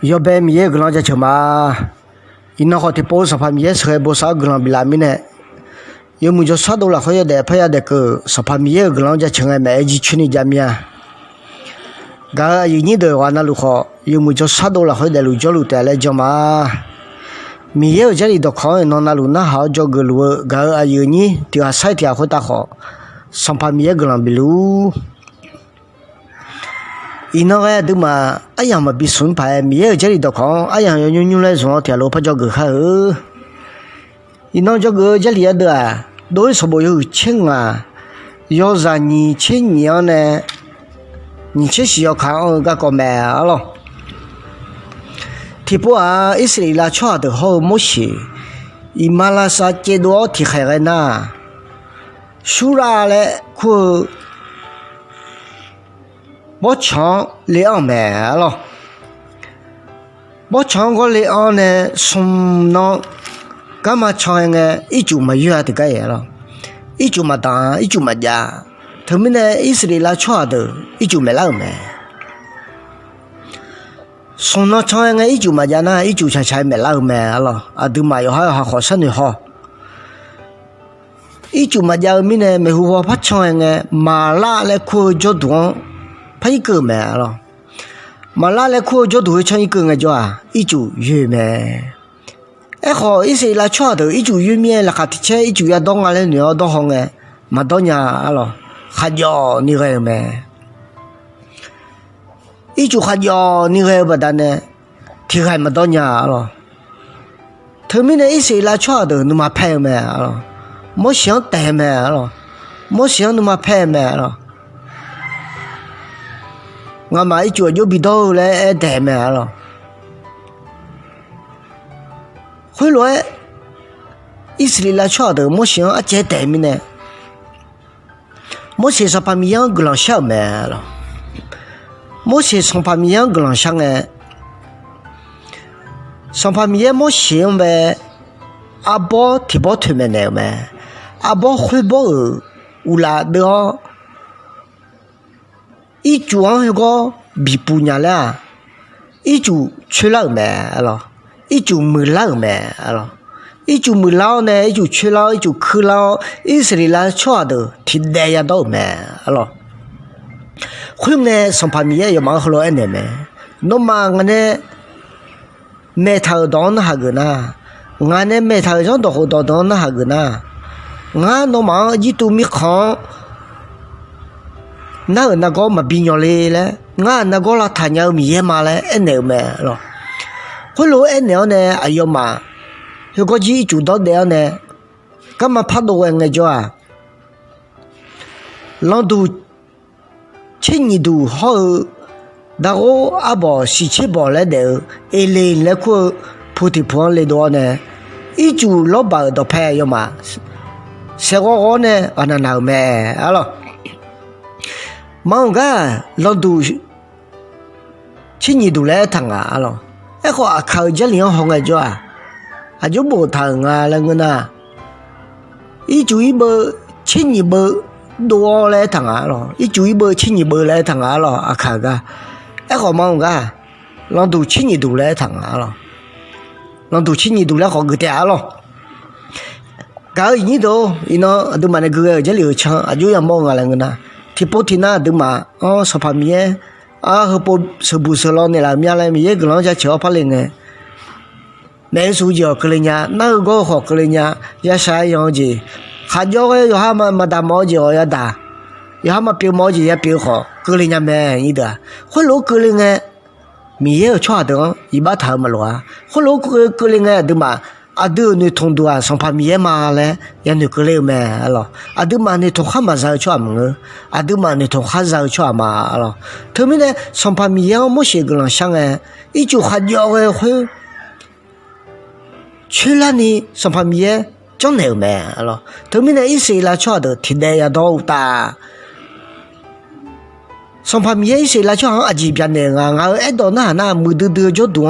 要被米也个啷家吃嘛？伊那好的包啥米也是包啥个啷比拉米呢？有么就啥都了，好要得拍要得个啥米也个啷家吃哎，买几去你家米啊？个有你的话那路好，有么就啥都了，好得路叫路带来叫嘛？米也这里都看那路那好叫个路，个有你对啊晒天会大好，啥米也个啷比路。伊那个都嘛，哎呀嘛比顺牌，米也这里都看，哎呀要用来说条路怕叫个好。伊那叫个这里的啊，都是么有钱啊？要让你钱你要呢，你确实要看个买了。提波啊，以色列拉出的好么些，伊马拉萨街道提海个呐，苏拉嘞可。我抢两买了，我抢过两呢，送那干嘛抢呢？一就没有的个样了，一就没当，一就没家，他们呢以色列拉抢的，一就没老买。送那抢呢，一就没家呢，一就才没老买了，啊，都没有还好生的好。一就没家咪呢，没好怕抢呢，马拉来可就多。拍一个买了，马拉来可就都会抢一个个叫啊，一就月买。哎好，一些拉抢的，一就月买了，还提前一就要当啊嘞，你要当行个，没当呀了，还要你个买。一就还要你个不单呢，提还没当呀了。他们呢一些拉抢的，你嘛拍买了，没想带买了，没想你嘛拍买了。我买一脚就比到来带买了，回来以色列拉抢的，没想啊接带米呢，没想上把米养个人小买了，没想上把米养个人小哎，上把米也没想呗，阿宝提包推买来买，阿宝回包乌拉的。一就那个米不伢了，一就吃老买了，一就没老买了，一就没老呢，一就吃老，一就吃老，以色列拉吃的，提带呀到买了。后呢，上盘米也蛮好了呢买，那么我呢，买头当那个呢，我呢买头上都好当那个呢，我那么一都没看。那个嘛变样嘞，那个啦他娘米也嘛嘞，那买了。后来呢，哎呦嘛，有个几就到那呢，干嘛拍到我那叫啊？让都千年都好，那个阿伯是七包来的，一来那个菩提婆来多呢，一就老板都拍有嘛，谁我呢？那买了。忙个老都千年都来谈啊了，哎个靠这两行个叫啊，就不谈啊那个呢，一就一百千年百多来谈啊了，一就一百千年百来谈啊了，靠个，哎个忙个，老都千年都来谈啊了，老都千年都来好个点了，搞一都一那都买那个这里抢，就要忙啊那个呢。提波提那都嘛，啥怕米啊，和波是不是老你啦？米来米也个人家吃怕嘞呢，买手机个人家，那个好个人家也啥样子，还叫个有哈么打毛巾要打，有哈么标毛巾也标好，个人家买你的，后来个人家米也吃的，一把头么了，后来个人家都嘛。ada ni thong dua sang pa mi ma le yan ni kle me alo ada ma ni thong ma za chwa ma ada ma ni thong kha za chwa ma alo thmi ne sang pa mi ya mo she glan sang e i ju kha jo ge hu chula ni sang pa mi ye chong ne me alo thmi ne i se la chwa de thi de ya do ta sang pa mi ye se la chwa a ji pyan ne nga e do na mu de de jo do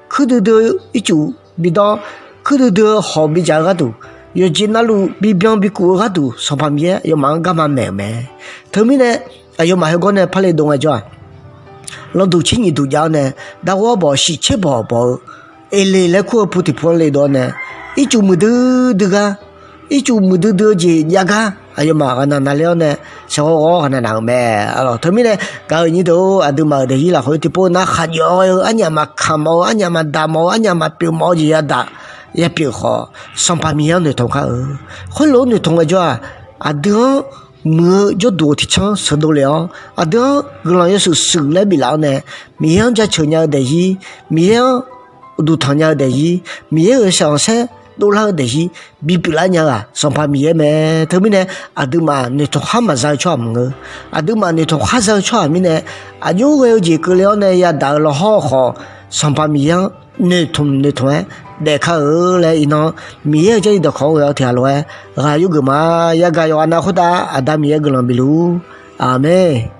khu de de i ju bi do可都好比家个都，有进那路比边比过个都，上旁边有忙干嘛买，他们呢，有买个呢，拍来东个叫，老多亲你都讲呢，但我把喜切宝宝，来过不提破来多呢，一就没得这个，一就没得这呀个，哎呀妈个那了呢，小我可能难咩，alors他们呢，搞你都啊都没得伊拉会提破那还有俺家嘛看毛，俺家嘛大毛，俺家嘛表毛也大。也别好，上把面的同个，后来的同个叫啊的么就多提倡受得了，的个人也是受来比老呢，面家吃鸟的西，面都汤鸟的西，面上山都老的西，比来鸟啊，上把面咩，他们呢的嘛你同哈嘛在吃么个，的嘛你同哈在吃么呢，有个几个了呢也打了好，上把面你同để khá ở lại nó mía chơi được khó ở thiệt rồi, gà yêu cái mà ya gà yêu anh nào khóa, ada mía cái làm bilu, amen.